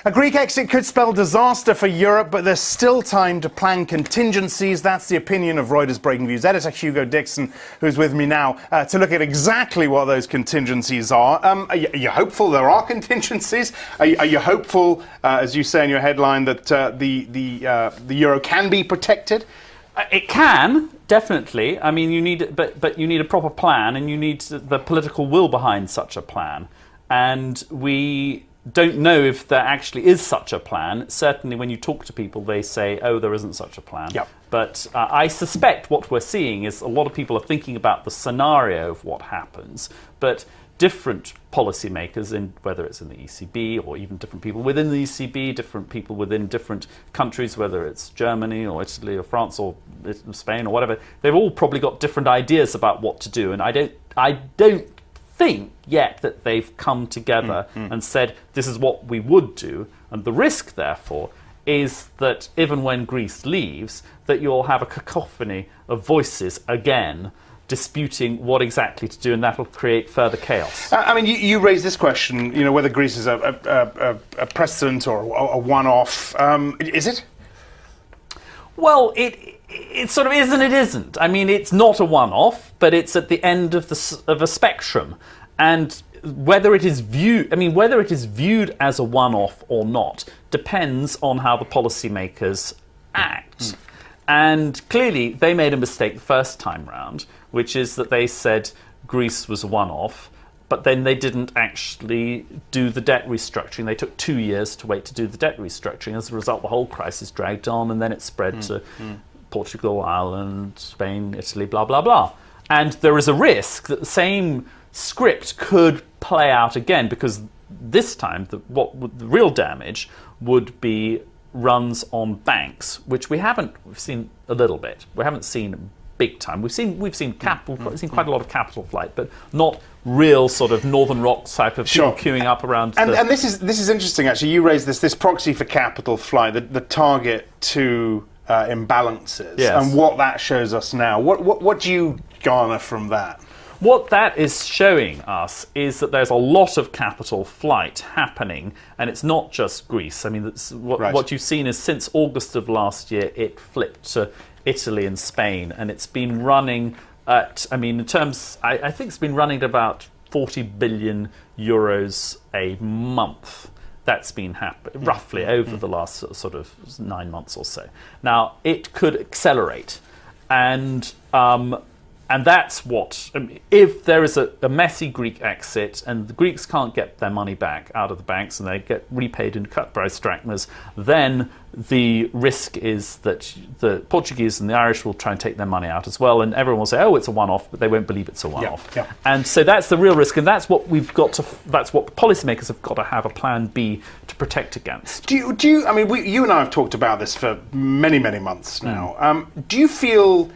A Greek exit could spell disaster for Europe, but there's still time to plan contingencies. That's the opinion of Reuters Breakingviews editor Hugo Dixon, who's with me now to look at exactly what those contingencies are. Are you hopeful there are contingencies? Are you hopeful, as you say in your headline, that the euro can be protected? It can, definitely. I mean, you need, but you need a proper plan, and you need the political will behind such a plan. And we don't know if there actually is such a plan. Certainly when you talk to people, they say, oh, there isn't such a plan. Yep. But I suspect what we're seeing is a lot of people are thinking about the scenario of what happens, but different policymakers, whether it's in the ECB or even different people within the ECB, different people within different countries, whether it's Germany or Italy or France or Spain or whatever, they've all probably got different ideas about what to do. And I don't think yet that they've come together and said this is what we would do, and the risk therefore is that even when Greece leaves, that you'll have a cacophony of voices again disputing what exactly to do, and that'll create further chaos. I mean, you raised this question, whether Greece is a precedent or a one-off. Is it? Well, it sort of is and it isn't. I mean, it's not a one-off, but it's at the end of a spectrum, and whether it is viewed as a one-off or not depends on how the policymakers act. And clearly, they made a mistake the first time round, which is that they said Greece was a one-off, but then they didn't actually do the debt restructuring. They took 2 years to wait to do the debt restructuring. As a result, the whole crisis dragged on, and then it spread to Portugal, Ireland, Spain, Italy, blah, blah, blah. And there is a risk that the same script could play out again, because this time the real damage would be runs on banks, which we've seen a little bit. We haven't seen big time. We've seen quite a lot of capital flight, but not real sort of Northern Rock type of people queuing up around. And this is interesting actually. You raised this proxy for capital flight, the target to imbalances, and what that shows us now. What do you garner from that? What that is showing us is that there's a lot of capital flight happening, and it's not just Greece. I mean, what you've seen is since August of last year, it flipped to Italy and Spain, and it's been running at, I think it's been running at about 40 billion euros a month. That's been happening roughly over the last sort of 9 months or so. Now, it could accelerate, and that's what, if there is a messy Greek exit and the Greeks can't get their money back out of the banks and they get repaid in cut price drachmas, then the risk is that the Portuguese and the Irish will try and take their money out as well, and everyone will say, oh, it's a one-off, but they won't believe it's a one-off. Yeah. And so that's the real risk, and that's what that's what policymakers have got to have a plan B to protect against. Do you? I mean, you and I have talked about this for many, many months now. Do you feel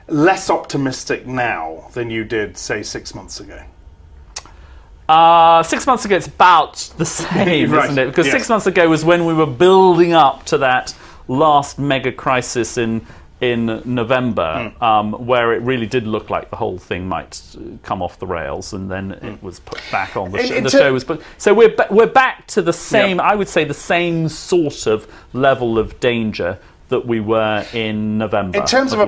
less optimistic now than you did, say, 6 months ago? 6 months ago, it's about the same, right. Isn't it? Because 6 months ago was when we were building up to that last mega crisis in November, where it really did look like the whole thing might come off the rails, and then it was put back on the show was put. So we're back to the same. I would say the same sort of level of danger that we were in November. In terms of a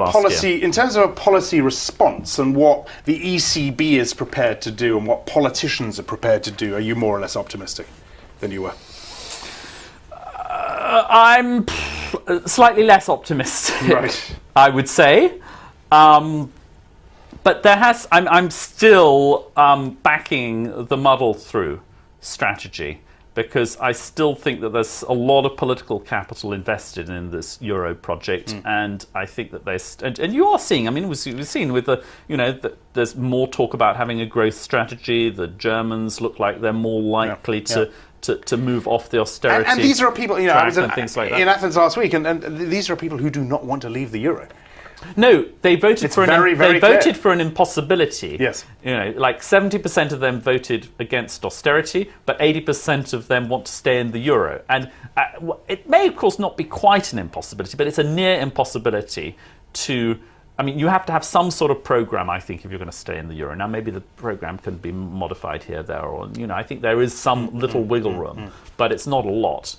policy response and what the ECB is prepared to do and what politicians are prepared to do, are you more or less optimistic than you were? I'm slightly less optimistic, right. I would say. But I'm still backing the muddle through strategy, because I still think that there's a lot of political capital invested in this Euro project, and I think that and you are seeing. I mean, we've seen with there's more talk about having a growth strategy. The Germans look like they're more likely to move off the austerity. And these are people, I was in Athens last week, and these are people who do not want to leave the euro. No, they voted voted for an impossibility. Yes. Like 70% of them voted against austerity, but 80% of them want to stay in the euro. And it may, of course, not be quite an impossibility, but it's a near impossibility to. I mean, you have to have some sort of program, I think, if you're going to stay in the euro. Now, maybe the program can be modified here, there, or I think there is some little wiggle room, but it's not a lot.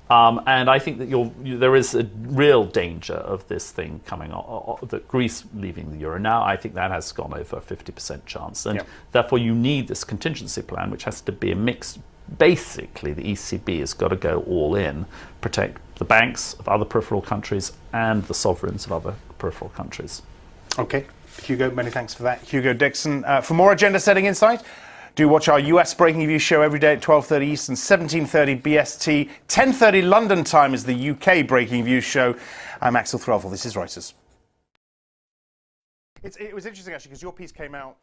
And I think that there is a real danger of this thing coming that Greece leaving the euro. Now I think that has gone over a 50% chance. And therefore you need this contingency plan, which has to be a mix. Basically, the ECB has got to go all in, protect the banks of other peripheral countries and the sovereigns of other peripheral countries. Okay, Hugo, many thanks for that. Hugo Dixon. For more agenda-setting insight, do watch our US Breakingviews show every day at 12:30 Eastern, 17:30 BST, 10:30 London time is the UK Breakingviews show. I'm Axel Threlfall. This is Reuters. It was interesting, actually, because your piece came out